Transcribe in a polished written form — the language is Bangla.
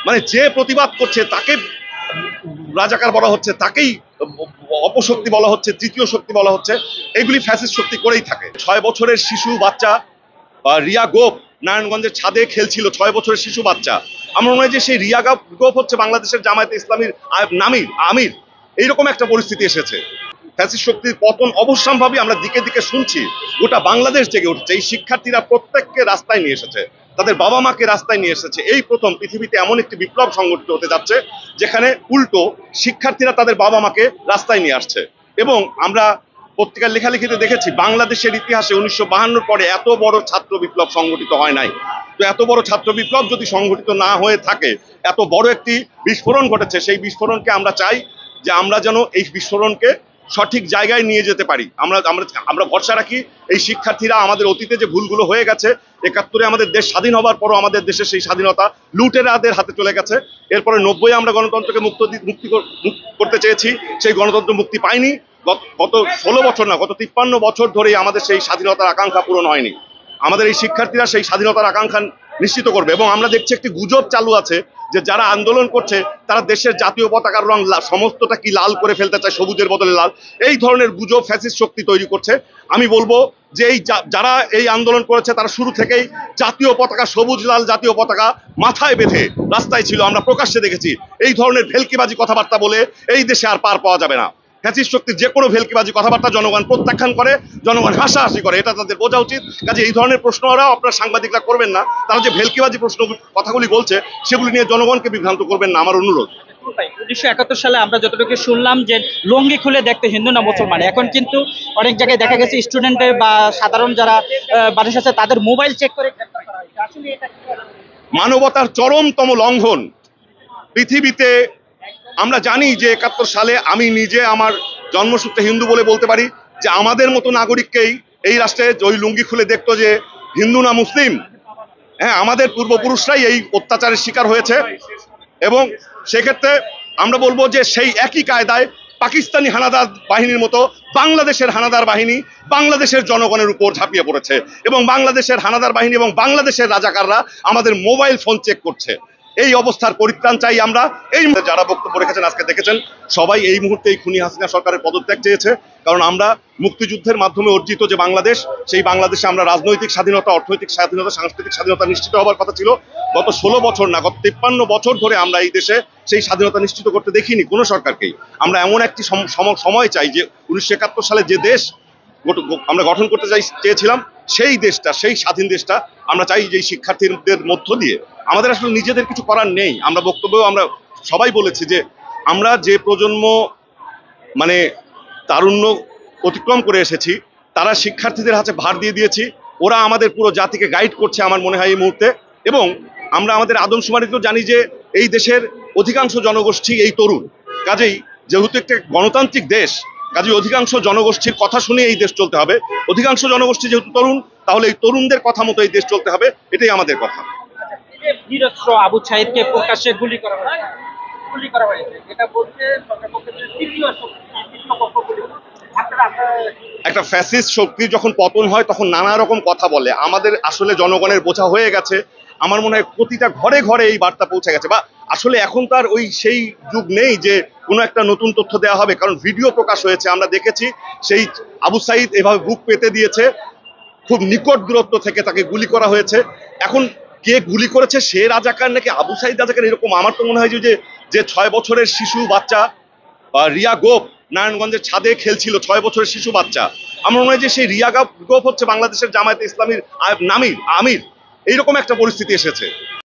মানে যে প্রতিবাদ করছে তাকে রাজাকার বলা হচ্ছে, তাকেই অপশক্তি বলা হচ্ছে, তৃতীয় শক্তি বলা হচ্ছে। এগুলি ফ্যাসিস্ট শক্তি করেই থাকে। 6 বছরের শিশু বাচ্চা রিয়া গোপ নারায়ণগঞ্জের ছাদে খেলছিল, 6 বছরের শিশু বাচ্চা। আমার মনে হয় যে সেই রিয়া গোপ হচ্ছে বাংলাদেশের জামায়াতে ইসলামীর আমির। এইরকম একটা পরিস্থিতি এসেছে। ফ্যাসিস্ট শক্তির পতন অবশ্যম্ভাবী আমরা দিকে দিকে শুনছি। গোটা বাংলাদেশ জেগে উঠছে। এই শিক্ষার্থীরা প্রত্যেককে রাস্তায় নিয়ে এসেছে, তাদের বাবা মাকে রাস্তায় নিয়ে এসেছে। এই প্রথম পৃথিবীতে এমন একটি বিপ্লব সংগঠিত হতে যাচ্ছে যেখানে উল্টো শিক্ষার্থীরা তাদের বাবা মাকে রাস্তায় নিয়ে আসছে। এবং আমরা পত্রিকার লেখালেখিতে দেখেছি বাংলাদেশের ইতিহাসে 1952 পরে এত বড় ছাত্র বিপ্লব সংগঠিত হয় নাই। তো এত বড় ছাত্র বিপ্লব যদি সংগঠিত না হয়ে থাকে, এত বড় একটি বিস্ফোরণ ঘটেছে, সেই বিস্ফোরণকে আমরা চাই যে আমরা যেন এই বিস্ফোরণকে সঠিক জায়গায় নিয়ে যেতে পারি। আমরা ভরসা রাখি এই শিক্ষার্থীরা আমাদের অতীতে যে ভুলগুলো হয়ে গেছে, 71-এ আমাদের দেশ স্বাধীন হবার পরও আমাদের দেশের সেই স্বাধীনতা লুটেরাদের হাতে চলে গেছে। এরপরে 90-এ আমরা গণতন্ত্রকে মুক্তি করতে চেয়েছি, সেই গণতন্ত্র মুক্তি পাইনি। গত 16 বছর না, গত 53 বছর ধরেই আমাদের সেই স্বাধীনতার আকাঙ্ক্ষা পূরণ হয়নি। আমাদের এই শিক্ষার্থীরা সেই স্বাধীনতার আকাঙ্ক্ষা নিশ্চিত করবে। এবং আমরা দেখছি একটি গুজব চালু আছে যে যারা আন্দোলন করছে তারা দেশের জাতীয় পতাকার রং সমস্তটা কি লাল করে ফেলতে চায়, সবুজের বদলে লাল। এই ধরনের গুজব ফ্যাসিস্ট শক্তি তৈরি করছে। আমি বলবো যে এই যারা এই আন্দোলন করেছে তারা শুরু থেকেই জাতীয় পতাকা, সবুজ লাল জাতীয় পতাকা মাথায় বেঁধে রাস্তায় ছিল, আমরা প্রকাশ্যে দেখেছি। এই ধরনের ভেলকিবাজি কথাবার্তা বলে এই দেশে আর পার পাওয়া যাবে না। ফ্যাসিস্ট শক্তির যে কোনো ভেলকিবাজি কথাবার্তা জনগণ প্রত্যাখ্যান করে, জনগণ হাসাহাসি করে, এটা তাদের বোঝা উচিত। কাজে এই ধরনের প্রশ্নরাও আপনার সাংবাদিকরা করবেন না। তারা যে ভেলকিবাজি প্রশ্ন কথাগুলি বলছে সেগুলি নিয়ে জনগণকে বিভ্রান্ত করবেন না, আমার অনুরোধ। 1971 সালে আমরা যতটুকু শুনলাম যে লুঙ্গি খুলে দেখতে হিন্দু না মুসলমান, এখন কিন্তু অনেক জায়গায় দেখা গেছে স্টুডেন্টের বা সাধারণ যারা মানুষ আছে তাদের মোবাইল চেক করে মানবতার চরমতম লঙ্ঘন পৃথিবীতে। আমরা জানি যে 71 সালে আমি নিজে আমার জন্মসূত্রে হিন্দু বলে বলতে পারি যে আমাদের মতো নাগরিককেই এই রাষ্ট্রে ওই লুঙ্গি খুলে দেখতো যে হিন্দু না মুসলিম। হ্যাঁ, আমাদের পূর্বপুরুষরাই এই অত্যাচারের শিকার হয়েছে। এবং সেক্ষেত্রে আমরা বলবো যে সেই একই কায়দায় পাকিস্তানি হানাদার বাহিনীর মতো বাংলাদেশের হানাদার বাহিনী বাংলাদেশের জনগণের উপর ঝাঁপিয়ে পড়েছে। এবং বাংলাদেশের হানাদার বাহিনী এবং বাংলাদেশের রাজাকাররা আমাদের মোবাইল ফোন চেক করছে। এই অবস্থার পরিত্রাণ চাই আমরা। এই যারা বক্তব্য রেখেছেন আজকে দেখেছেন, সবাই এই মুহূর্তে এই খুনি হাসিনা সরকারের পদত্যাগ চেয়েছে। কারণ আমরা মুক্তিযুদ্ধের মাধ্যমে অর্জিত যে বাংলাদেশ, সেই বাংলাদেশে আমরা রাজনৈতিক স্বাধীনতা, অর্থনৈতিক স্বাধীনতা, সাংস্কৃতিক স্বাধীনতা নিশ্চিত হওয়ার কথা ছিল। গত 16 বছর না, গত 53 বছর ধরে আমরা এই দেশে সেই স্বাধীনতা নিশ্চিত করতে দেখিনি কোনো সরকারকেই। আমরা এমন একটি সময় চাই যে 1971 সালে যে দেশ আমরা গঠন করতে চেয়েছিলাম, সেই দেশটা, সেই স্বাধীন দেশটা আমরা চাই যে শিক্ষার্থীদের মধ্য দিয়ে। আমাদের আসলে নিজেদের কিছু করার নেই। আমরা বক্তব্যেও আমরা সবাই বলেছি যে আমরা যে প্রজন্ম মানে তারুণ্য অতিক্রম করে এসেছি, তারা শিক্ষার্থীদের হাতে ভার দিয়ে দিয়েছি। ওরা আমাদের পুরো জাতিকে গাইড করছে আমার মনে হয় এই মুহূর্তে। এবং আমরা আমাদের আদমশুমারিতেও জানি যে এই দেশের অধিকাংশ জনগোষ্ঠী এই তরুণ। কাজেই যেহেতু একটা গণতান্ত্রিক দেশ, কাজেই অধিকাংশ জনগোষ্ঠীর কথা শুনে এই দেশ চলতে হবে। অধিকাংশ জনগোষ্ঠী যেহেতু তরুণ, তাহলে এই তরুণদের কথা মতো এই দেশ চলতে হবে, এটাই আমাদের কথা। নিরস্ত্র আবু সাঈদকে প্রকাশ্যে গুলি করা হয়েছে, এটা বলতে একটা ফ্যাসিস্ট শক্তি যখন পতন হয় তখন নানা রকম কথা বলে। আমাদের আসলে জনগণের বোঝা হয়ে গেছে। আমার মনে হয় প্রতিটা ঘরে ঘরে এই বার্তা পৌঁছে গেছে। বা আসলে এখন তার ওই সেই যুগ নেই যে কোনো একটা নতুন তথ্য দেওয়া হবে, কারণ ভিডিও প্রকাশ হয়েছে, আমরা দেখেছি। সেই আবু সাঈদ এভাবে বুক পেতে দিয়েছে, খুব নিকট দূরত্ব থেকে তাকে গুলি করা হয়েছে। এখন কে গুলি করেছে, সে রাজাকার নাকি আবু সাঈদ রাজাকার, এরকম আমার তো মনে হয় যে 6 বছরের শিশু বাচ্চা রিয়া গোপ নারায়ণগঞ্জের ছাদে খেলছিল, 6 বছরের শিশু বাচ্চা। আমার মনে হয় যে সেই রিয়া গোপ হচ্ছে বাংলাদেশের জামায়াতে ইসলামীর আমির। এইরকম একটা পরিস্থিতি এসেছে।